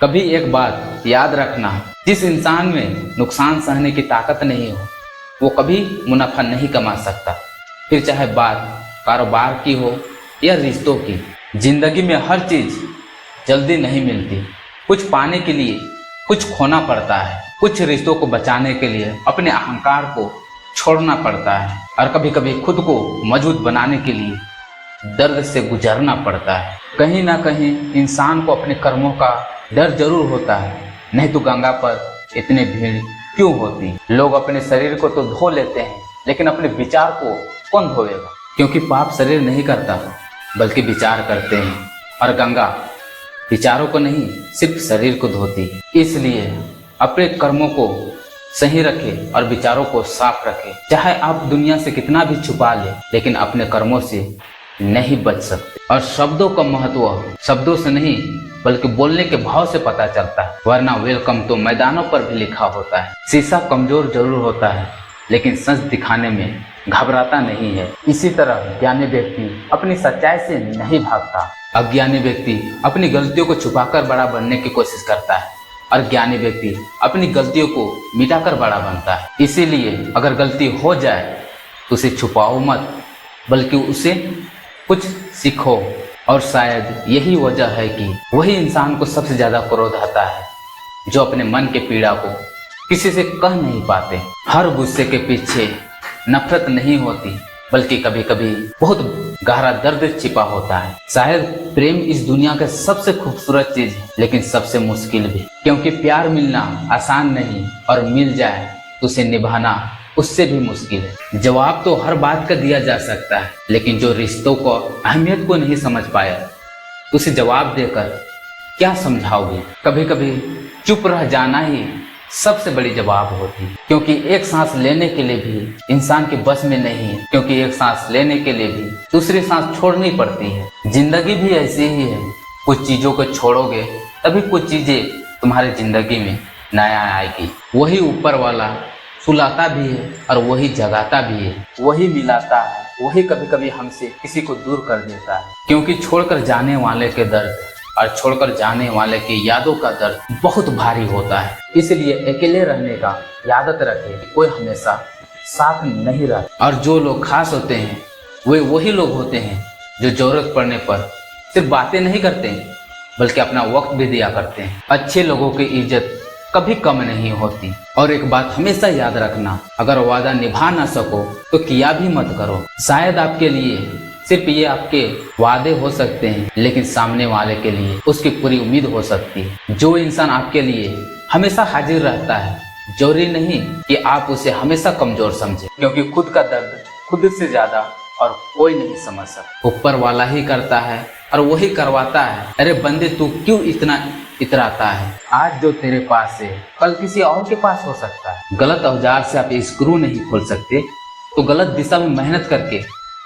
कभी एक बात याद रखना, जिस इंसान में नुकसान सहने की ताकत नहीं हो वो कभी मुनाफा नहीं कमा सकता, फिर चाहे बात कारोबार की हो या रिश्तों की। जिंदगी में हर चीज जल्दी नहीं मिलती, कुछ पाने के लिए कुछ खोना पड़ता है, कुछ रिश्तों को बचाने के लिए अपने अहंकार को छोड़ना पड़ता है, और कभी कभी खुद को मजबूत बनाने के लिए दर्द से गुजरना पड़ता है। कहीं ना कहीं इंसान को अपने कर्मों का डर जरूर होता है, नहीं तो गंगा पर इतनी भीड़ क्यों होती। लोग अपने शरीर को तो धो लेते हैं, लेकिन अपने विचार को कौन धोएगा, क्योंकि पाप शरीर नहीं करता बल्कि विचार करते हैं, और गंगा विचारों को नहीं सिर्फ शरीर को धोती। इसलिए अपने कर्मों को सही रखे और विचारों को साफ रखे। चाहे आप दुनिया से कितना भी छुपा ले, लेकिन अपने कर्मों से नहीं बच सकते। और शब्दों का महत्व शब्दों से नहीं बल्कि बोलने के भाव से पता चलता है, वरना वेलकम तो मैदानों पर भी लिखा होता है। शीशा कमजोर जरूर होता है, लेकिन सच दिखाने में घबराता नहीं है। इसी तरह ज्ञानी व्यक्ति अपनी सच्चाई से नहीं भागता। अज्ञानी व्यक्ति अपनी गलतियों को छुपाकर बड़ा बनने की कोशिश करता है, और ज्ञानी व्यक्ति अपनी गलतियों को मिटाकर बड़ा बनता है। इसीलिए अगर गलती हो जाए तो उसे छुपाओ मत, बल्कि उसे कुछ सीखो। और शायद यही वजह है कि वही इंसान को सबसे ज्यादा क्रोध आता है जो अपने मन के पीड़ा को किसी से कह नहीं पाते। हर गुस्से के पीछे नफरत नहीं होती, बल्कि कभी कभी बहुत गहरा दर्द छिपा होता है। शायद प्रेम इस दुनिया का सबसे खूबसूरत चीज है, लेकिन सबसे मुश्किल भी, क्योंकि प्यार मिलना आसान नहीं, और मिल जाए तो उसे निभाना उससे भी मुश्किल है। जवाब तो हर बात का दिया जा सकता है, लेकिन जो रिश्तों को अहमियत को नहीं समझ पाया उसे जवाब देकर क्या समझाओगे। कभी कभी चुप रह जाना ही सबसे बड़ी जवाब होती है, क्योंकि एक सांस लेने के लिए भी इंसान के बस में नहीं है, क्योंकि एक सांस लेने के लिए भी दूसरी सांस छोड़नी पड़ती है। जिंदगी भी ऐसी ही है, कुछ चीजों को छोड़ोगे तभी कुछ चीजें तुम्हारी जिंदगी में नया आएगी। वही ऊपर वाला सुलाता भी है और वही जगाता भी है, वही मिलाता है, वही कभी कभी हमसे किसी को दूर कर देता है। क्योंकि छोड़कर जाने वाले के दर्द और छोड़कर जाने वाले की यादों का दर्द बहुत भारी होता है। इसलिए अकेले रहने का आदत रखें, कोई हमेशा साथ नहीं रहता। और जो लोग खास होते हैं वे वही लोग होते हैं जो जरूरत पड़ने पर सिर्फ बातें नहीं करते बल्कि अपना वक्त भी दिया करते हैं। अच्छे लोगों की इज्जत कभी कम नहीं होती। और एक बात हमेशा याद रखना, अगर वादा निभा ना सको तो किया भी मत करो। शायद आपके लिए सिर्फ ये आपके वादे हो सकते हैं, लेकिन सामने वाले के लिए उसकी पूरी उम्मीद हो सकती है। जो इंसान आपके लिए हमेशा हाजिर रहता है, जरूरी नहीं कि आप उसे हमेशा कमजोर समझे, क्योंकि खुद का दर्द खुद से ज्यादा और कोई नहीं समझ सकता। ऊपर वाला ही करता है और वही करवाता है। अरे बंदे तू क्यों इतना इतराता है? आज जो तेरे पास है कल किसी और के पास हो सकता है। गलत औजार से आप स्क्रू नहीं खोल सकते, तो गलत दिशा में मेहनत करके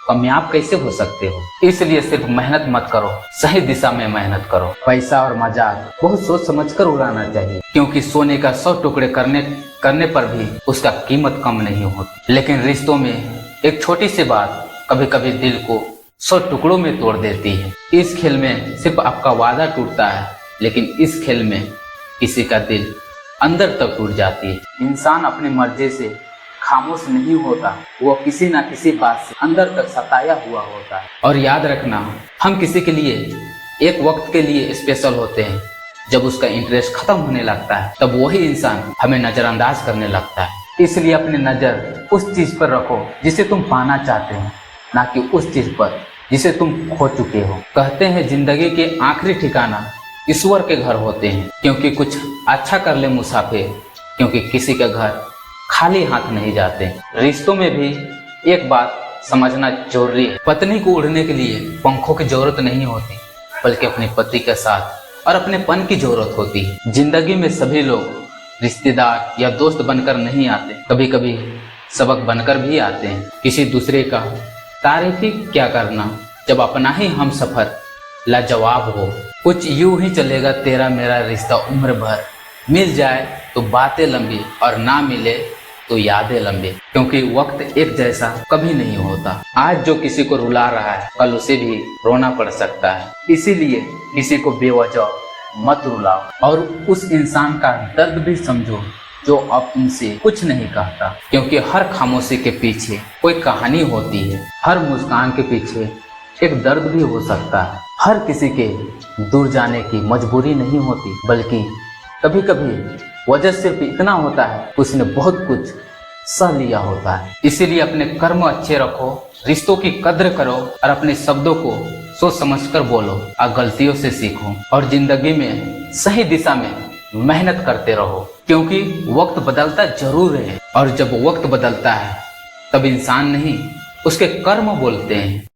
कामयाब कैसे हो सकते हो? इसलिए सिर्फ मेहनत मत करो, सही दिशा में मेहनत करो। पैसा और मजाक बहुत सोच समझकर उड़ाना चाहिए, क्योंकि सोने का 100 टुकड़े करने पर भी उसका कीमत कम नहीं होती। लेकिन रिश्तों में एक छोटी सी बात कभी कभी दिल को 100 टुकड़ों में तोड़ देती है। इस खेल में सिर्फ आपका वादा टूटता है, लेकिन इस खेल में किसी का दिल अंदर तक टूट जाती है। इंसान अपनी मर्जी से खामोश नहीं होता, वो किसी ना किसी बात से अंदर तक सताया हुआ होता है। और याद रखना, हम किसी के लिए एक वक्त के लिए स्पेशल होते हैं, जब उसका इंटरेस्ट खत्म होने लगता है तब वही इंसान हमें नजरअंदाज करने लगता है। इसलिए अपनी नजर उस चीज पर रखो जिसे तुम पाना चाहते हो, ना कि उस चीज पर जिसे तुम खो चुके हो। कहते हैं जिंदगी के आखिरी ठिकाना ईश्वर के घर होते हैं, क्योंकि कुछ अच्छा कर ले मुसाफिर, क्योंकि किसी का घर खाली हाथ नहीं जाते। रिश्तों में भी एक बात समझना जरूरी है, पत्नी को उड़ने के लिए पंखों की जरूरत नहीं होती, बल्कि अपने पति के साथ और अपने पन की जरूरत होती है। जिंदगी में सभी लोग रिश्तेदार या दोस्त बनकर नहीं आते, कभी कभी सबक बनकर भी आते हैं। किसी दूसरे का तारीफ ही क्या करना जब अपना ही हम सफर लाजवाब हो। कुछ यूं ही चलेगा तेरा मेरा रिश्ता उम्र भर, मिल जाए तो बातें लंबी और ना मिले तो यादें लंबी, क्योंकि वक्त एक जैसा कभी नहीं होता। आज जो किसी को रुला रहा है कल उसे भी रोना पड़ सकता है। इसीलिए किसी को बेवजह मत रुलाओ और उस इंसान का दर्द भी समझो जो अब तुमसे कुछ नहीं कहता, क्योंकि हर खामोशी के पीछे कोई कहानी होती है। हर मुस्कान के पीछे एक दर्द भी हो सकता है। हर किसी के दूर जाने की मजबूरी नहीं होती, बल्कि कभी कभी वजह सिर्फ इतना होता है उसने बहुत कुछ सह लिया होता है। इसीलिए अपने कर्म अच्छे रखो, रिश्तों की कद्र करो और अपने शब्दों को सोच समझकर बोलो और गलतियों से सीखो और जिंदगी में सही दिशा में मेहनत करते रहो, क्योंकि वक्त बदलता जरूर है और जब वक्त बदलता है तब इंसान नहीं उसके कर्म बोलते हैं।